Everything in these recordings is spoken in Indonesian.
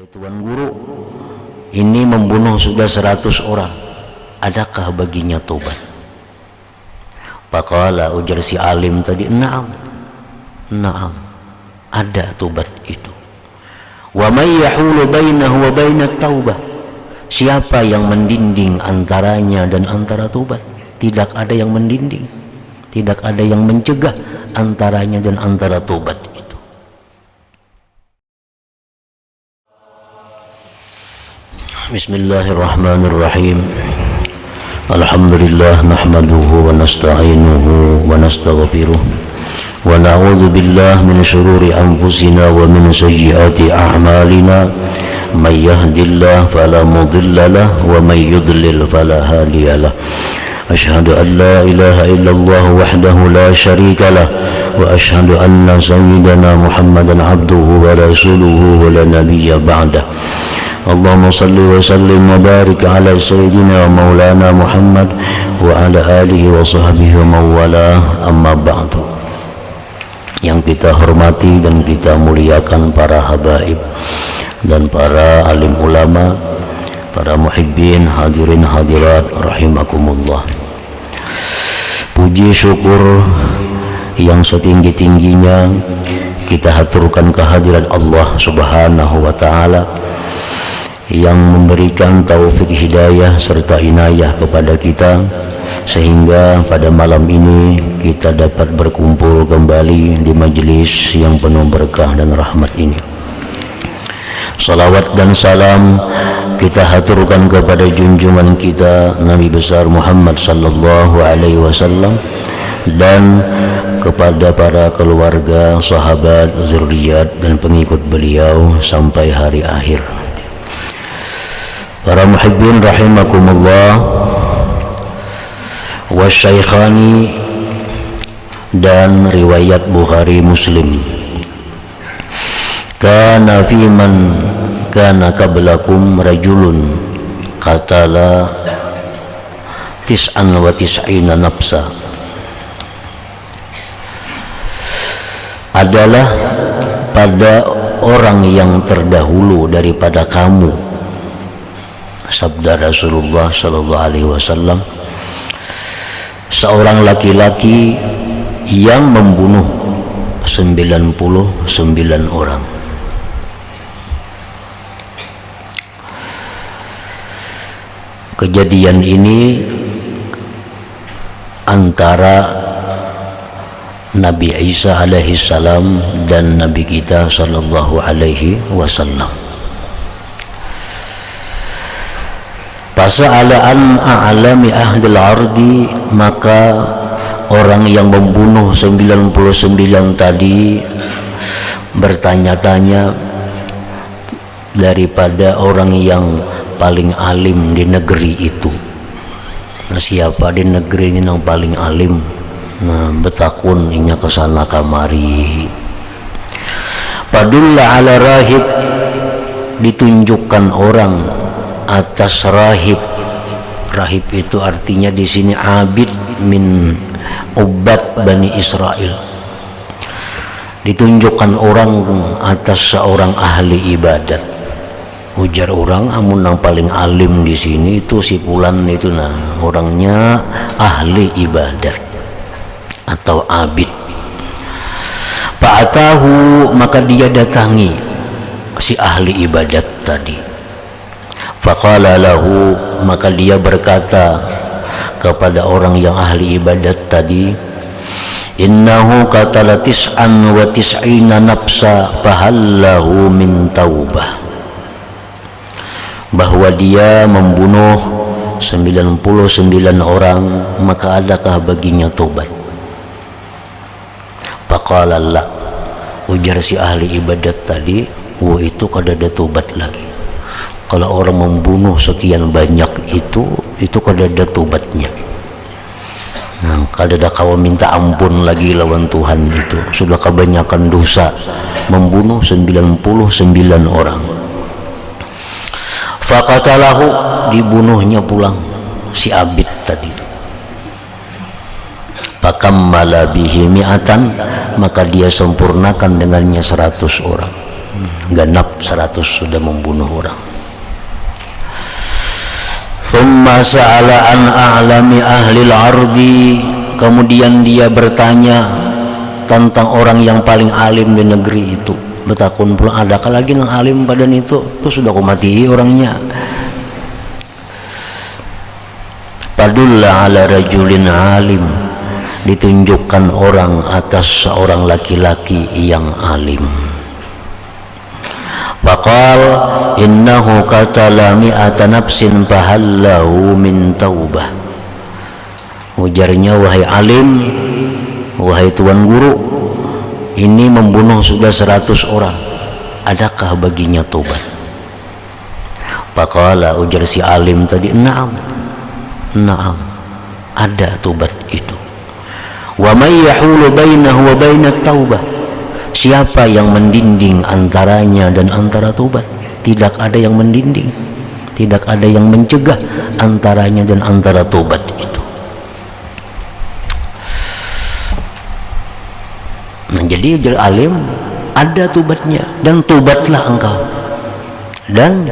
Wahai Tuan Guru, ini membunuh sudah 100 orang, adakah baginya tobat? Faqala, ujar si alim tadi, na'am, ada tobat itu. Wa may yahulu bainahu wa bainat taubah, siapa yang mendinding antaranya dan antara tobat? Tidak ada yang mendinding, tidak ada yang mencegah antaranya dan antara tobat itu. Bismillahirrahmanirrahim. Alhamdulillah nahmaduhu wa nasta'inuhu wa nastaghfiruh wa na'udzu billahi min shururi anfusina wa min sayyiati a'malina. May yahdihillahu fala mudilla lahu wa may yudlil fala hadiya lahu. Asyhadu an la ilaha illallah wahdahu la syarika lah wa asyhadu anna sayyidana Muhammadan abduhu wa rasuluhu wa la nabiyya ba'dah. Allahumma salli wa sallim wa barik ala sayyidina wa maulana Muhammad wa ala alihi wa sahbihi wa mawala, amma ba'du. Yang kita hormati dan kita muliakan para habaib dan para alim ulama, para muhibbin, hadirin hadirat rahimakumullah. Puji syukur yang setinggi-tingginya kita haturkan kehadiran Allah Subhanahu wa ta'ala yang memberikan taufik hidayah serta inayah kepada kita, sehingga pada malam ini kita dapat berkumpul kembali di majelis yang penuh berkah dan rahmat ini. Salawat dan salam kita haturkan kepada junjungan kita Nabi besar Muhammad sallallahu alaihi wasallam dan kepada para keluarga, sahabat, zuriat dan pengikut beliau sampai hari akhir. Para muhibbin rahimakumullah, wasyaikhani dan riwayat Bukhari Muslim. Kana fi man kana qablakum rajulun qatala 99 nafsa. Adalah pada orang yang terdahulu daripada kamu, sabda Rasulullah sallallahu alaihi wasallam, seorang laki-laki yang membunuh 99 orang. Kejadian ini antara Nabi Isa alaihi salam dan Nabi kita sallallahu alaihi wasallam. Fasa'ala an a'lami ahdil ardi, maka orang yang membunuh 99 tadi bertanya-tanya daripada orang yang paling alim di negeri itu. Nah, siapa di negeri ini yang paling alim? Nah, betakun inya kesana kamari. Padulla ala rahib, ditunjukkan orang atas rahib. Rahib itu artinya di sini abid min ubat Bani Israel. Ditunjukkan orang atas seorang ahli ibadat. Ujar orang, amun yang paling alim di sini itu si fulan itu, nah orangnya ahli ibadat atau abid. Fa'atahu, maka dia datangi si ahli ibadat tadi. Faqala lahu, maka dia berkata kepada orang yang ahli ibadat tadi, innahu qatala 99 nafsa fahallahu min taubah, bahwa dia membunuh 99 orang, maka adakah baginya tobat? Faqala la, ujar si ahli ibadat tadi, oh itu kada ada tobat lagi. Kalau orang membunuh sekian banyak itu kada ada tobatnya. Nah, kada ada kawan minta ampun lagi lawan Tuhan itu. Sudah kebanyakan dosa membunuh 99 orang. Faqatalahu, dibunuhnya pulang si abid tadi. Fakammala bihi mi'atan, maka dia sempurnakan dengannya 100 orang. genap 100 sudah membunuh orang. Thumma sa'ala an a'lami ahli al-ardi, kemudian dia bertanya tentang orang yang paling alim di negeri itu. Betakun pula, adakah lagi yang alim pada itu sudah kumati orangnya. Padulla ala rajulin alim, ditunjukkan orang atas seorang laki-laki yang alim. Faqal innahu qatala mi'ata nafsin fahallahu min taubah. Ujarnya, wahai alim, wahai tuan guru, ini membunuh sudah 100 orang, adakah baginya tobat? Faqala, ujar si alim tadi, na'am, ada tobat itu. Wa may yahulu bainahu wa bainat taubah, siapa yang mendinding antaranya dan antara tobat? Tidak ada yang mendinding, tidak ada yang mencegah antaranya dan antara tobat itu. Nah, jadi ujar alim, ada tobatnya, dan tobatlah engkau, dan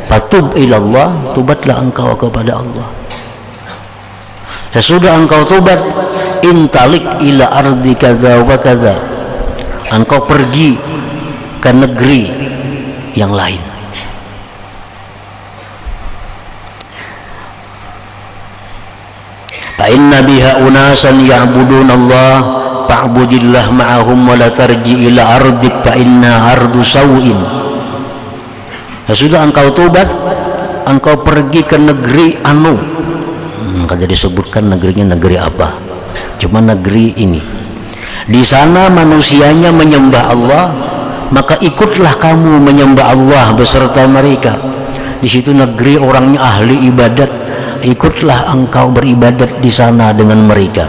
fatub ilallah, tobatlah engkau kepada Allah. Sesudah engkau tobat, intalik ila ardi kaza wa kaza, engkau pergi ke negeri yang lain. Fa inna biha unasan ya'budun Allah fa'budillah ma'ahum wa la tarji ila ardik fa inna ardu sawin. Sesudah engkau tobat, engkau pergi ke negeri anu, maka disebutkan negerinya negeri apa, cuma negeri ini. Di sana manusianya menyembah Allah, maka ikutlah kamu menyembah Allah beserta mereka. Di situ negeri orangnya ahli ibadat, ikutlah engkau beribadat di sana dengan mereka.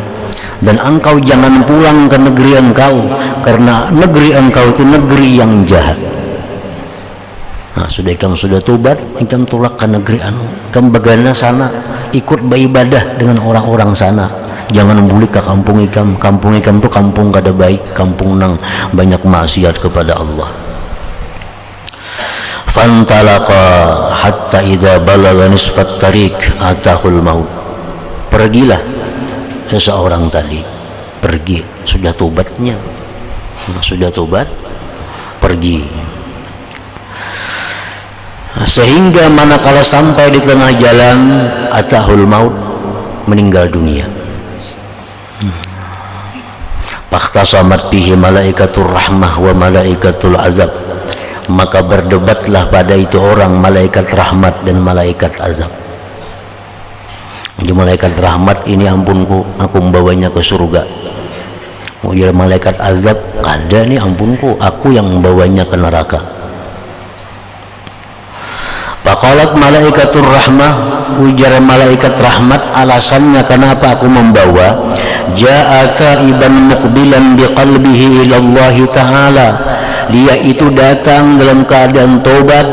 Dan engkau jangan pulang ke negeri engkau, karena negeri engkau itu negeri yang jahat. Nah, kamu sudah tobat, kamu tolak ke negeri anu, kamu bagaimana sana, ikut beribadah dengan orang-orang sana. Jangan balik ke kampung ikam. Kampung ikam itu kampung kada baik, kampung nang banyak maksiat kepada Allah. Fantalaqa hatta idza balagha nisfat tariq atahul maut. Pergilah seseorang tadi, pergi, sudah tobatnya, sudah tobat, pergi. Sehingga manakala sampai di tengah jalan, atahul maut, meninggal dunia. Fakhtasamat bihi malaikatur rahmah wa malaikatul azab, maka berdebatlah pada itu orang malaikat rahmat dan malaikat azab. Jadi malaikat rahmat ini, ampunku, aku membawanya ke surga. Ujar malaikat azab, ada nih, ampunku, aku yang membawanya ke neraka. Faqalat malaikatur rahmah, ujar malaikat rahmat, alasannya kenapa aku membawa, jaa taiban muqbilan biqalbihi ilallahi ta'ala, dia itu datang dalam keadaan tobat,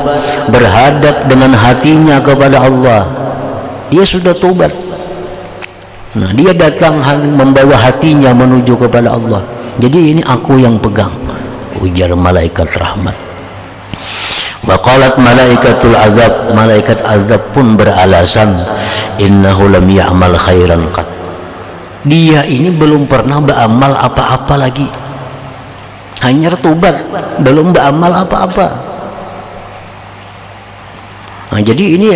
berhadap dengan hatinya kepada Allah. Dia sudah tobat. Nah, dia datang membawa hatinya menuju kepada Allah. Jadi ini aku yang pegang, ujar malaikat rahmat. Waqalat malaikatul azab, malaikat azab pun beralasan, innahu lam ya'mal khairan qat, dia ini belum pernah beramal apa-apa lagi, hanya tobat, belum beramal apa-apa. Nah, jadi ini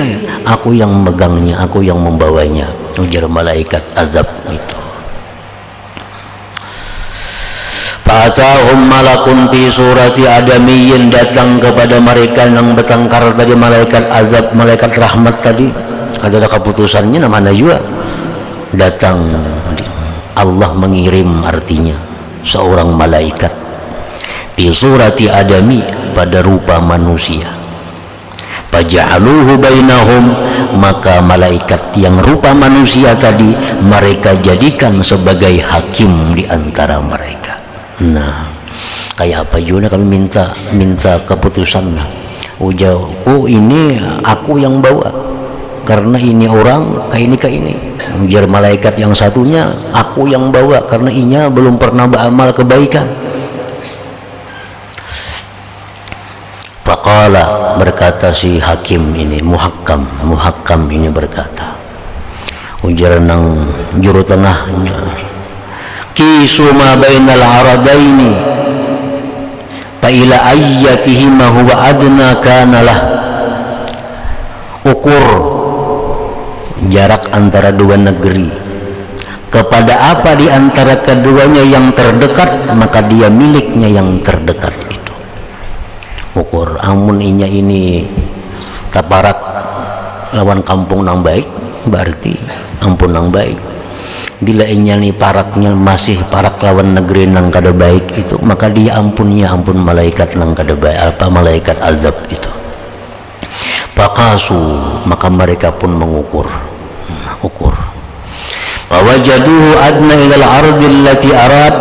aku yang megangnya, aku yang membawanya, ujar malaikat azab itu. Fatahum malakun fi surati adamiyyin, datang kepada mereka yang bertengkar tadi, malaikat azab, malaikat rahmat tadi, ada keputusannya namanya juga. Datang Allah mengirim, artinya seorang malaikat fi surati adami, pada rupa manusia. Faja'aluhu bainahum, maka malaikat yang rupa manusia tadi mereka jadikan sebagai hakim di antara mereka. Nah, kayak apa juga kami minta keputusan. Ujar, oh ini aku yang bawa, karena ini orang kayak ini. Ujar malaikat yang satunya, aku yang bawa karena inya belum pernah beramal kebaikan. Qala, berkata si hakim ini, muhakkam ini berkata, ujaran nang juru tengahnya, kisu ma bainal aradaini fa ila ayyatihima huwa adna kana lah. Ukur jarak antara dua negeri, kepada apa di antara keduanya yang terdekat, maka dia miliknya yang terdekat itu. Ukur amun inya ini taparak lawan kampung nang baik, berarti ampun nang baik. Bila inya ni paraknya masih parak lawan negeri nang kada baik itu, maka dia ampunnya ampun malaikat nang kada baik, malaikat azab itu. Faqasu, maka mereka pun mengukur, fawajaduhu adna ilal ardi allati arad,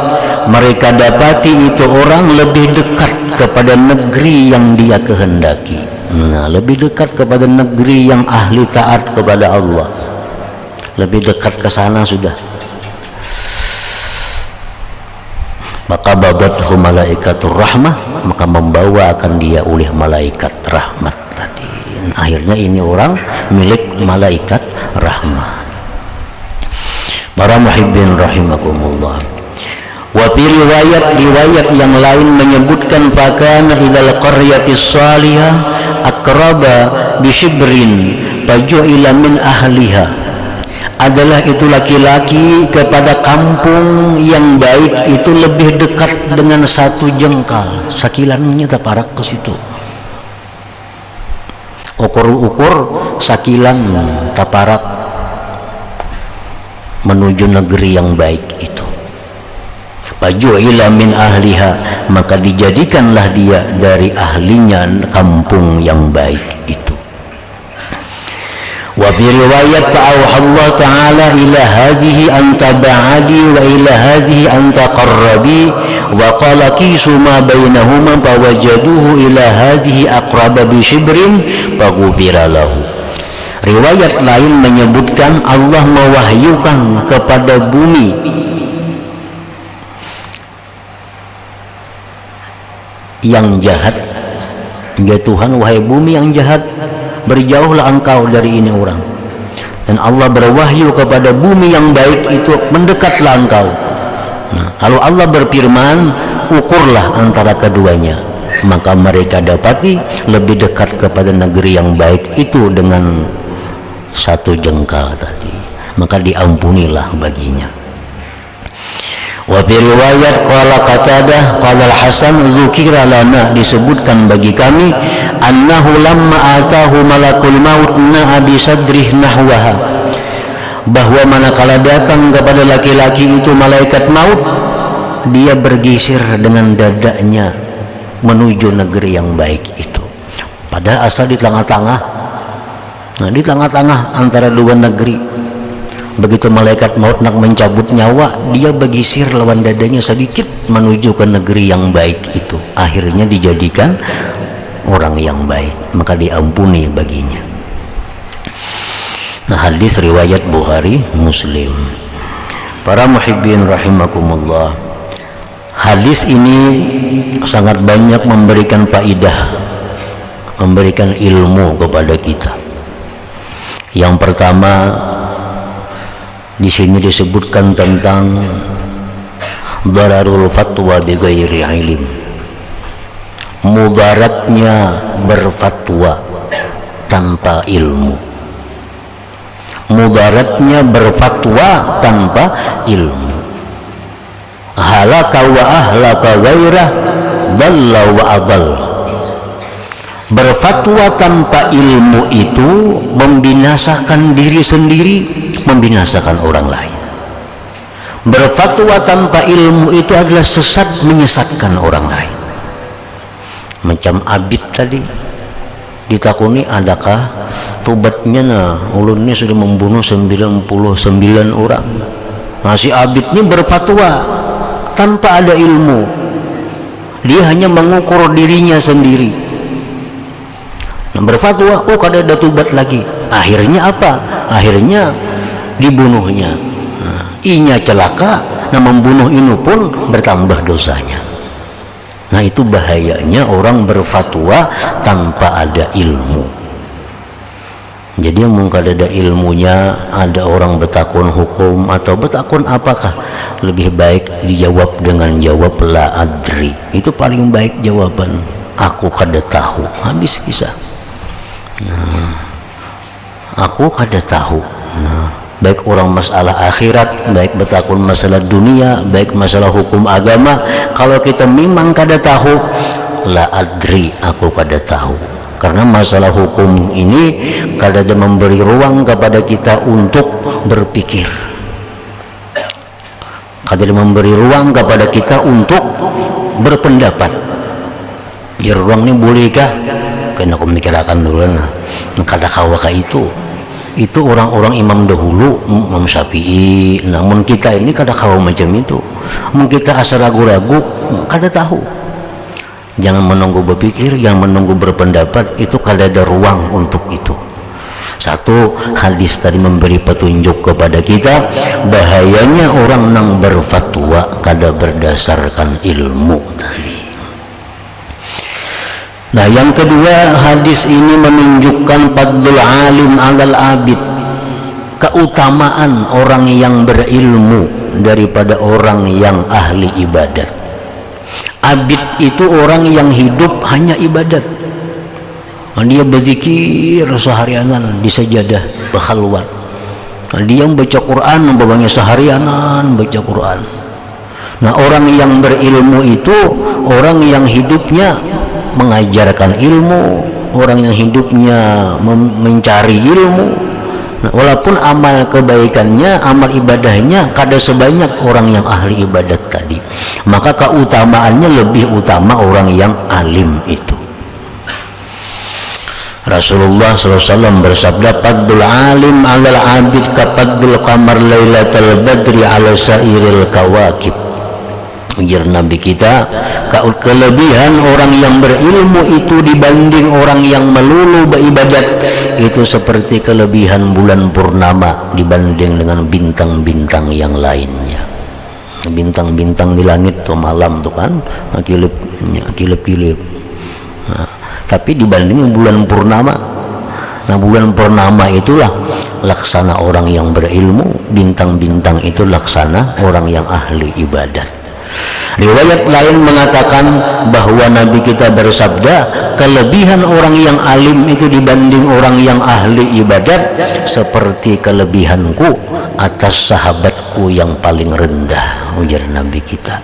mereka dapati itu orang lebih dekat kepada negeri yang dia kehendaki. Lebih dekat kepada negeri yang ahli taat kepada Allah, lebih dekat ke sana sudah. Maka badathu malaikatur rahmah, maka membawa akan dia oleh malaikat rahmat tadi. Akhirnya ini orang milik malaikat rahmah. Para muhibbin rahimakumullah. Wa fi riwayat yang lain menyebutkan fakana ilal qaryatis salihah aqraba bi shibrin faju'ila min ahliha, adalah itu laki-laki kepada kampung yang baik itu lebih dekat dengan satu jengkal, sakilannya taparak ke situ. Ukur sakilan taparak menuju negeri yang baik itu. Faju'ila min ahliha, maka dijadikanlah dia dari ahlinya kampung yang baik itu. Wa fi riwayat fa'auha Allah ta'ala ila hadhihi anta ba'adi wa ila hadhihi anta qarrabi wa qala kisu ma bainahuma fawajaduhu ila hadhihi aqraba bi shibrin faghufira lahu. Riwayat lain menyebutkan Allah mewahyukan kepada bumi yang jahat, ya Tuhan, wahai bumi yang jahat, berjauhlah engkau dari ini orang. Dan Allah berwahyu kepada bumi yang baik itu, mendekatlah engkau. Lalu Allah berfirman, ukurlah antara keduanya, maka mereka dapati lebih dekat kepada negeri yang baik itu dengan satu jengkal tadi, maka diampunilah baginya. Wa fi riwayat qala Qatadah qala Al-Hasan zukira lana, disebutkan bagi kami, annahu lamma atahu malakul maut na'a bi sadrih nahwaha, bahwa manakala datang kepada laki-laki itu malaikat maut, dia bergisir dengan dadanya menuju negeri yang baik itu. Padahal asal di tengah-tengah. Di tengah-tengah antara dua negeri. Begitu malaikat maut nak mencabut nyawa, dia bergisir lawan dadanya sedikit menuju ke negeri yang baik itu. Akhirnya dijadikan orang yang baik, maka diampuni baginya. Hadis riwayat Bukhari Muslim. Para muhibbin rahimakumullah, hadis ini sangat banyak memberikan faidah, memberikan ilmu kepada kita. Yang pertama, di sini disebutkan tentang dararul fatwa bi ghairi ilm, mudaratnya berfatwa tanpa ilmu, mudaratnya berfatwa tanpa ilmu. Halaka wa ahlaka ghairah, dhalla wa adall. Berfatwa tanpa ilmu itu membinasakan diri sendiri, membinasakan orang lain. Berfatwa tanpa ilmu itu adalah sesat, menyesatkan orang lain. Macam Abid tadi ditakuni, adakah tobatnya? Ulun ini sudah membunuh 99 orang. Si Abid ini berfatwa tanpa ada ilmu, dia hanya mengukur dirinya sendiri. Berfatwa, kada ada tobat lagi. Akhirnya apa? Akhirnya dibunuhnya. Inya celaka, membunuh ini pun bertambah dosanya. Nah itu bahayanya orang berfatwa tanpa ada ilmu. Jadi mungkin ada ilmunya, ada orang bertakun hukum atau bertakun apakah, lebih baik dijawab dengan jawab la adri. Itu paling baik jawaban, aku kada tahu, habis kisah. Nah, aku kada tahu. Nah, baik orang masalah akhirat, baik bertakun masalah dunia, baik masalah hukum agama, kalau kita memang kada tahu, la adri, aku kada tahu. Karena masalah hukum ini kada ada memberi ruang kepada kita untuk berpikir, kada ada memberi ruang kepada kita untuk berpendapat. Biar ruang ini bolehkah? Kena aku mikirkan dulu nah. Kada kawaka itu orang-orang imam dahulu, Imam Syafi'i. Namun kita ini kada kawa macam itu. Mun kita asal ragu-ragu, kada tahu. Jangan menunggu berpikir, jangan menunggu berpendapat, itu kada ada ruang untuk itu. Satu, hadis tadi memberi petunjuk kepada kita bahayanya orang nang berfatwa kada berdasarkan ilmu tadi. Nah yang kedua, hadis ini menunjukkan fadlul alim alal abid, keutamaan orang yang berilmu daripada orang yang ahli ibadat. Abid itu orang yang hidup hanya ibadat. Dia berzikir seharianan di sajadah berkhalwat. Dia baca Quran, umpamanya seharianan baca Quran. Nah orang yang berilmu itu orang yang hidupnya mengajarkan ilmu, orang yang hidupnya mencari ilmu. Nah, walaupun amal kebaikannya, amal ibadahnya kada sebanyak orang yang ahli ibadat tadi, maka keutamaannya lebih utama orang yang alim itu. Rasulullah SAW bersabda, fadlul alim alal abid ka fadlul qamar lailatal badri ala sairil kawakib. Ujar Nabi kita, kelebihan orang yang berilmu itu dibanding orang yang melulu beribadat itu seperti kelebihan bulan purnama dibanding dengan bintang-bintang yang lainnya. Bintang-bintang di langit tuh malam tuh kan kilip-kilip. Nah, tapi dibanding bulan purnama, nah bulan purnama itulah laksana orang yang berilmu, bintang-bintang itu laksana orang yang ahli ibadat. Riwayat lain mengatakan bahwa Nabi kita bersabda, kelebihan orang yang alim itu dibanding orang yang ahli ibadat seperti kelebihanku atas sahabatku yang paling rendah, ujar Nabi kita.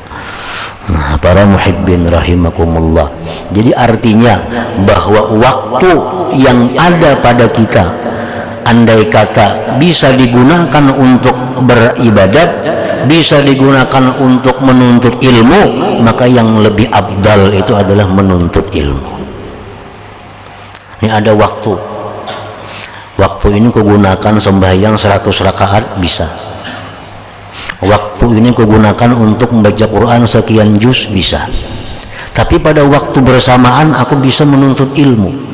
Nah, para muhibbin rahimakumullah. Jadi artinya bahwa waktu yang ada pada kita, andai kata bisa digunakan untuk beribadat, bisa digunakan untuk menuntut ilmu, maka yang lebih abdal itu adalah menuntut ilmu. Ini ada waktu ini kugunakan sembahyang 100 rakaat bisa, waktu ini kugunakan untuk membaca Quran sekian juz bisa, tapi pada waktu bersamaan aku bisa menuntut ilmu.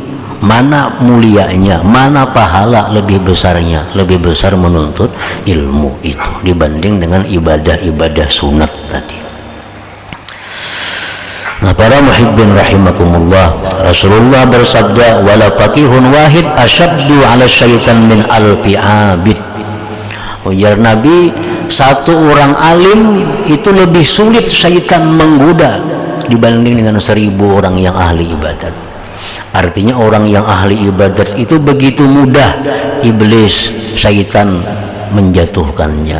Mana mulianya, mana pahala lebih besarnya? Lebih besar menuntut ilmu itu dibanding dengan ibadah-ibadah sunat tadi. Nah para muhibbin rahimakumullah, Rasulullah bersabda, wala faqihun wahid asyaddu ala syaitan min alfi abid. Ujar Nabi, satu orang alim itu lebih sulit syaitan menggoda dibanding dengan 1000 orang yang ahli ibadat. Artinya orang yang ahli ibadat itu begitu mudah iblis syaitan menjatuhkannya,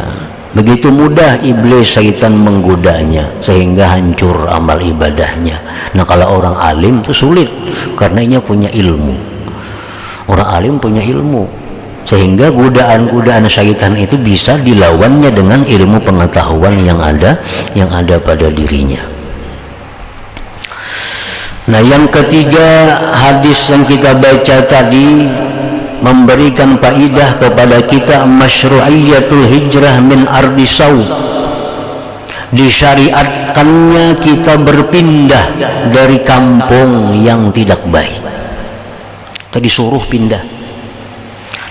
begitu mudah iblis syaitan menggodanya sehingga hancur amal ibadahnya. Nah kalau orang alim itu sulit karena ia punya ilmu. Orang alim punya ilmu sehingga godaan-godaan syaitan itu bisa dilawannya dengan ilmu pengetahuan yang ada pada dirinya. Nah yang ketiga, hadis yang kita baca tadi memberikan faidah kepada kita masyru'iyatul hijrah min ardi saud. Disyariatkannya kita berpindah dari kampung yang tidak baik. Kita disuruh pindah.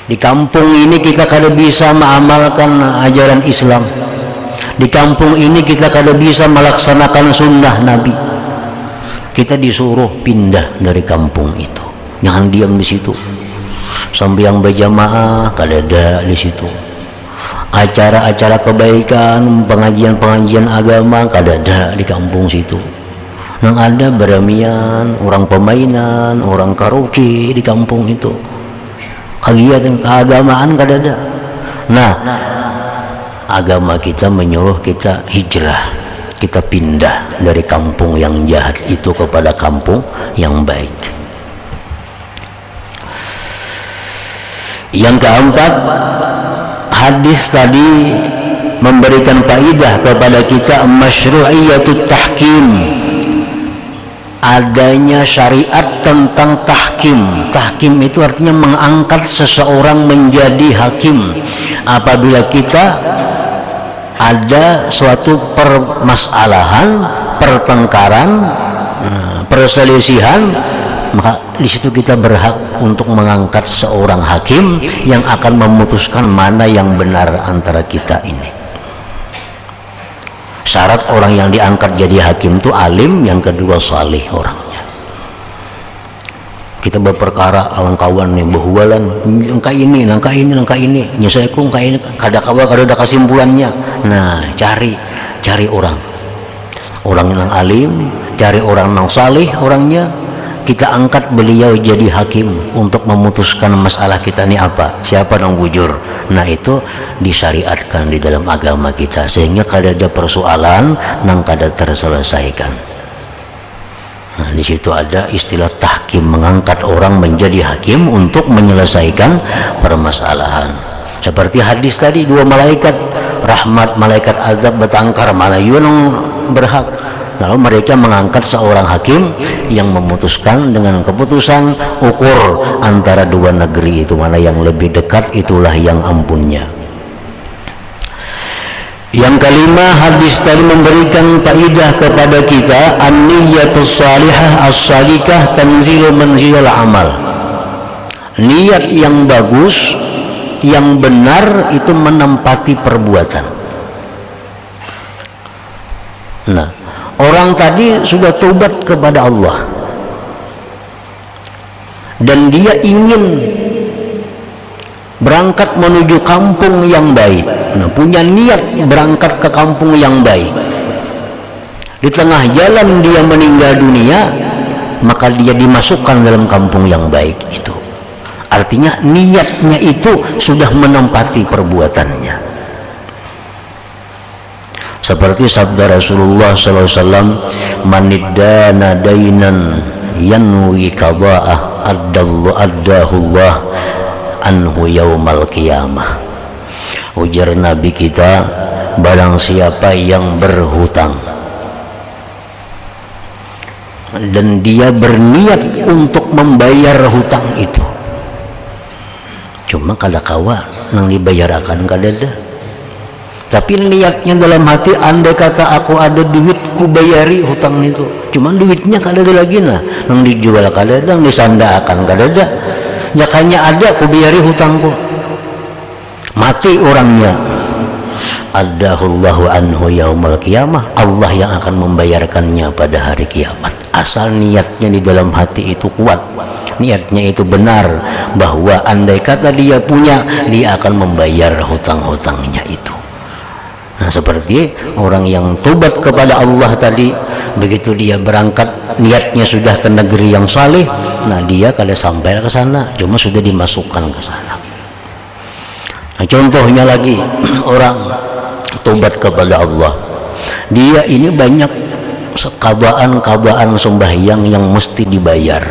Di kampung ini kita kada bisa mengamalkan ajaran Islam. Di kampung ini kita kada bisa melaksanakan sunnah Nabi. Kita disuruh pindah dari kampung itu, jangan diam di situ. Sampai yang berjamaah kadada di situ, acara-acara kebaikan, pengajian-pengajian agama kadada di kampung situ. Yang ada beramian, orang pemainan, orang karaoke di kampung itu, kegiatan keagamaan kadada. Nah, agama kita menyuruh kita hijrah, kita pindah dari kampung yang jahat itu kepada kampung yang baik. Yang keempat, hadis tadi memberikan faedah kepada kita masyru'iyatut tahkim, adanya syariat tentang tahkim. Tahkim itu artinya mengangkat seseorang menjadi hakim. Apabila kita ada suatu permasalahan, pertengkaran, perselisihan, maka di situ kita berhak untuk mengangkat seorang hakim yang akan memutuskan mana yang benar antara kita ini. Syarat orang yang diangkat jadi hakim itu alim, yang kedua salih orangnya. Kita berperkara kawan-kawan yang berhualan, angka ini, nyesaku angka ini, kada kawan kada ada kesimpulannya. Nah, cari orang yang alim, cari orang yang salih orangnya, kita angkat beliau jadi hakim untuk memutuskan masalah kita ini apa, siapa yang bujur. Nah, itu disyariatkan di dalam agama kita sehingga kada ada persoalan yang kada terselesaikan. Nah, di situ ada istilah tahkim, mengangkat orang menjadi hakim untuk menyelesaikan permasalahan. Seperti hadis tadi, dua malaikat rahmat, malaikat azab bertengkar, mana yang berhak. Lalu mereka mengangkat seorang hakim yang memutuskan dengan keputusan ukur antara dua negeri itu, mana yang lebih dekat itulah yang ampunnya. Yang kelima, hadis tadi memberikan faedah kepada kita an-niyatus salihah as-salikah tanzilu manzilal amal. Niat yang bagus, yang benar itu menempati perbuatan. Nah, orang tadi sudah taubat kepada Allah dan dia ingin berangkat menuju kampung yang baik. Nah, punya niat berangkat ke kampung yang baik. Di tengah jalan dia meninggal dunia, maka dia dimasukkan dalam kampung yang baik itu. Artinya niatnya itu sudah menempati perbuatannya. Seperti sabda Rasulullah SAW, maniddana dainan yanwi qada'ah addahu Allah anhu yaumal qiyamah. Ujar Nabi kita, barang siapa yang berhutang dan dia berniat untuk membayar hutang itu, cuma kada kawa nang dibayarakan kada ada, tapi niatnya dalam hati, andai kata aku ada duit ku bayari hutang itu, cuma duitnya kada ada lagi, nah nang dijual kada ada, nang disandakan kada ada, jakanya ada ku bayari hutangku, mati orangnya, adahullahu anhu yaumal qiyamah, Allah yang akan membayarkannya pada hari kiamat. Asal niatnya di dalam hati itu kuat, niatnya itu benar, bahwa andai kata dia punya, dia akan membayar hutang-hutangnya itu. Nah, seperti orang yang tobat kepada Allah tadi, begitu dia berangkat niatnya sudah ke negeri yang saleh, nah dia kada sampai ke sana, cuma sudah dimasukkan ke sana. Nah, contohnya lagi, orang tobat kepada Allah, dia ini banyak kabaan sembahyang yang mesti dibayar,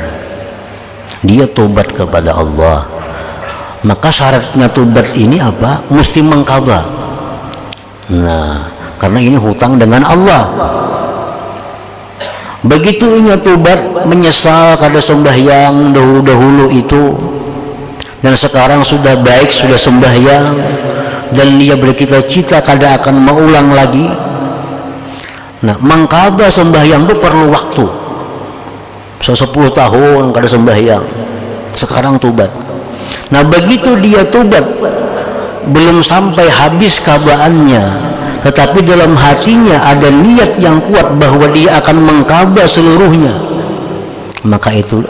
dia tobat kepada Allah, maka syaratnya tobat ini apa? Mesti mengqadha. Nah, karena ini hutang dengan Allah. Begitu ia tobat, menyesal kada sembahyang dahulu itu, dan sekarang sudah baik, sudah sembahyang, dan dia bercita-cita kada akan mengulang lagi. Nah, mengqadha sembahyang itu perlu waktu. 10 tahun kada sembahyang, sekarang tobat. Nah, begitu dia tobat, belum sampai habis qadhaannya, tetapi dalam hatinya ada niat yang kuat bahwa dia akan mengqadha seluruhnya. maka itu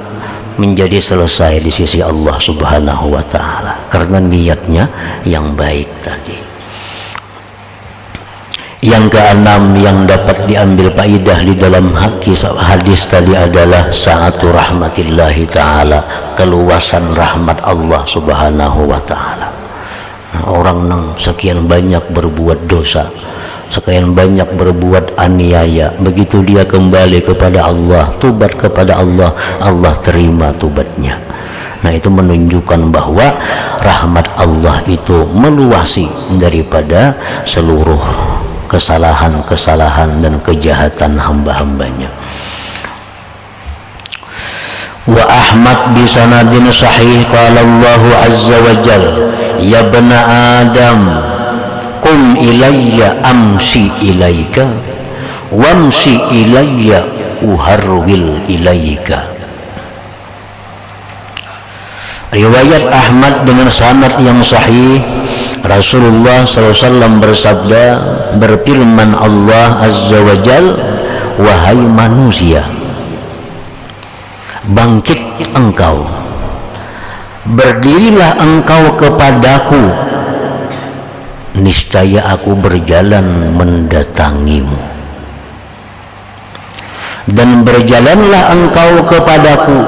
menjadi selesai di sisi Allah Subhanahu wa taala karena niatnya yang baik tadi. Yang keenam yang dapat diambil faidah di dalam hadis tadi adalah sa'atu rahmatillahi ta'ala, keluasan rahmat Allah Subhanahu wa ta'ala. Nah, orang yang sekian banyak berbuat dosa, sekian banyak berbuat aniaya, begitu dia kembali kepada Allah, tubat kepada Allah, Allah terima tubatnya. Nah, itu menunjukkan bahwa rahmat Allah itu meluasi daripada seluruh kesalahan-kesalahan dan kejahatan hamba-hambanya. Wa Ahmad bi sanadin sahih qala Allah azza wa jal ya bani Adam qum ilayya amsi ilaika wamsi ilayya uharwil ilaika. Riwayat Ahmad dengan sanad yang sahih, Rasulullah SAW bersabda, berfirman Allah Azza wa Jal, wahai manusia, bangkit engkau, berdirilah engkau kepadaku, niscaya aku berjalan mendatangimu, dan berjalanlah engkau kepadaku,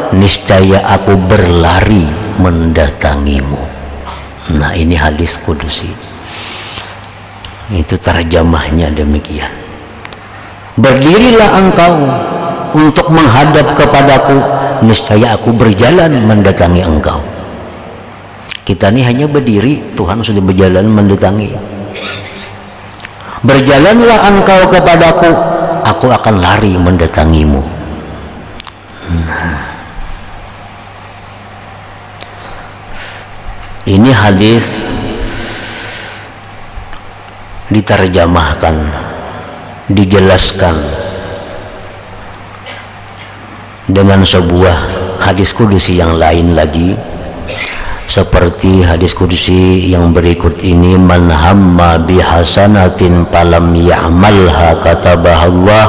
niscaya aku berlari mendatangimu. Nah, ini hadis kudusi. Itu terjemahnya demikian. Berdirilah engkau untuk menghadap kepadaku, niscaya aku berjalan mendatangi engkau. Kita ini hanya berdiri, Tuhan sudah berjalan mendatangi. Berjalanlah engkau kepadaku, aku akan lari mendatangimu. Nah, ini hadis diterjemahkan, dijelaskan dengan sebuah hadis kudusi yang lain lagi, seperti hadis kudusi yang berikut ini, man hamma bihasanatin falam ya'malha katabahallah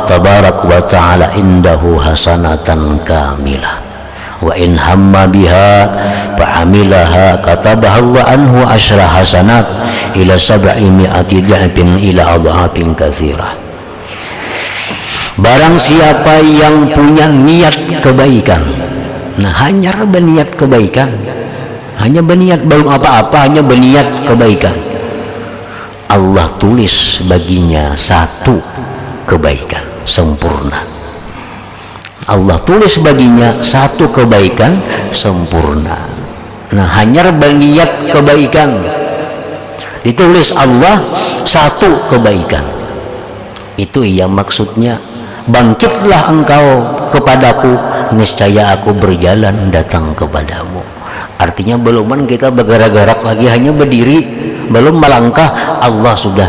tabarak wa ta'ala indahu hasanatan kamilah wa in hamma biha fa'amilaha katabahallahu anhu asyra hasanat ila 700 dha'fin ila adhafin katsirah. Barang siapa yang punya niat kebaikan, nah hanya berniat kebaikan, hanya berniat, belum apa-apa, hanya berniat kebaikan, Allah tulis baginya satu kebaikan sempurna. Allah tulis baginya satu kebaikan sempurna. Nah, hanya berniat kebaikan, ditulis Allah satu kebaikan. Itu yang maksudnya, bangkitlah engkau kepadaku, niscaya aku berjalan datang kepadamu. Artinya beluman kita bergerak-gerak lagi, hanya berdiri, belum melangkah, Allah sudah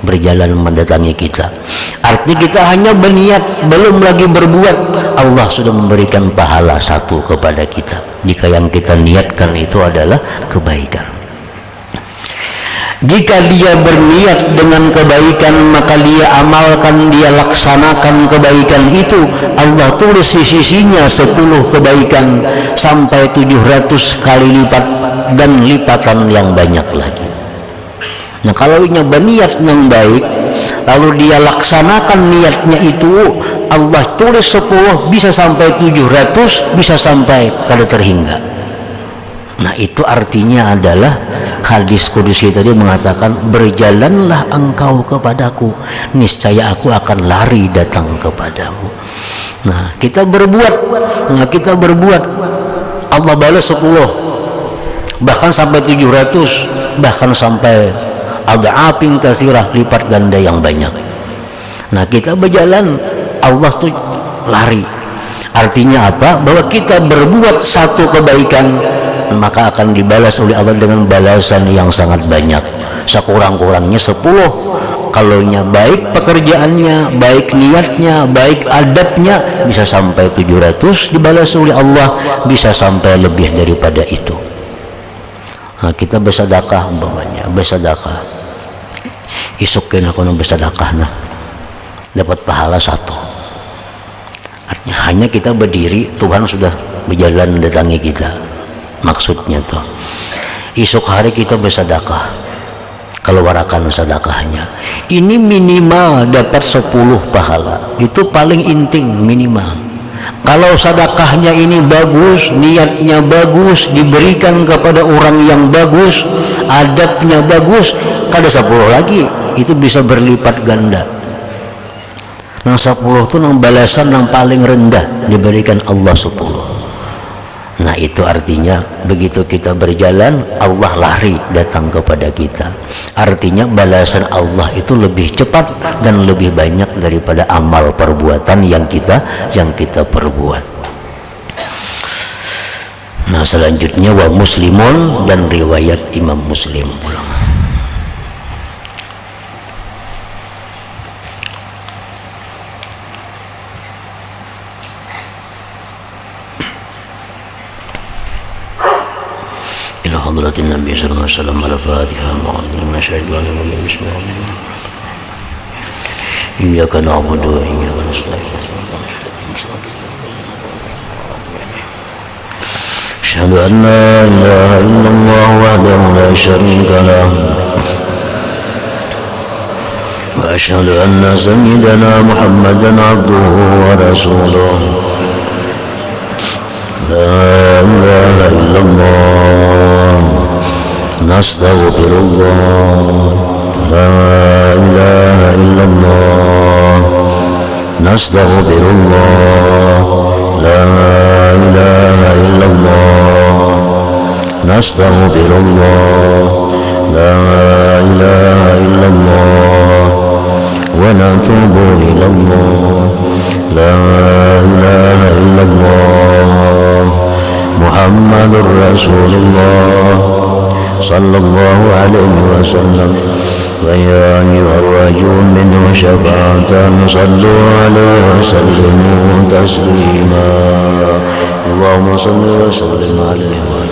berjalan mendatangi kita. Arti kita hanya berniat, belum lagi berbuat, Allah sudah memberikan pahala satu kepada kita jika yang kita niatkan itu adalah kebaikan. Jika dia berniat dengan kebaikan, maka dia amalkan, dia laksanakan kebaikan itu, Allah tulis di sisinya 10 kebaikan sampai 700 kali lipat dan lipatan yang banyak lagi. Nah, kalau dia berniat yang baik, lalu dia laksanakan niatnya itu, Allah tulis 10, bisa sampai 700, bisa sampai kada terhingga. Nah, itu artinya adalah hadis kudusi tadi mengatakan, berjalanlah engkau kepadaku, niscaya aku akan lari datang kepadamu. Nah, kita berbuat, Allah balas 10, bahkan sampai 700, bahkan sampai adhafin katsirah, lipat ganda yang banyak. Nah, kita berjalan, Allah tuh lari. Artinya apa? Bahwa kita berbuat satu kebaikan, maka akan dibalas oleh Allah dengan balasan yang sangat banyak, sekurang-kurangnya 10. Kalaunya baik pekerjaannya, baik niatnya, baik adabnya, bisa sampai 700 dibalas oleh Allah, bisa sampai lebih daripada itu. Nah, kita bersedekah umpamanya, bersedekah, isukin aku bersedekah, nah dapat pahala 1. Hanya kita berdiri, Tuhan sudah berjalan mendatangi kita. Maksudnya tuh, esok hari kita bersedekah, keluarkan sedekahnya. Ini minimal dapat 10 pahala. Itu paling inting minimal. Kalau sedekahnya ini bagus, niatnya bagus, diberikan kepada orang yang bagus, adabnya bagus, kada 10 lagi, itu bisa berlipat ganda. Nang 10 itu nang balasan yang paling rendah diberikan Allah 10. Nah itu artinya begitu kita berjalan, Allah lari datang kepada kita. Artinya balasan Allah itu lebih cepat dan lebih banyak daripada amal perbuatan yang kita perbuat. Nah selanjutnya wa Muslimun, dan riwayat Imam Muslim pulang. حضرة النبي صلى الله عليه وسلم على فاتحة معظم شهد وأنا بسم الله إياك نعبد وإياك نستعين أشهد أن لا إله إلا الله وحده لا شريك له وأشهد أن سيدنا محمدا عبده ورسوله لا إله إلا الله نستغفر الله لا إله إلا الله نستغفر الله لا إله إلا الله نستغفر الله لا إله إلا الله ونتوب إلى الله لا إله إلا الله محمد رسول الله صلى الله عليه وسلم ويا أيها الرجل منه شفاعة صلوا عليه وسلموا تسليما اللهم صل وسلم عليه وعلى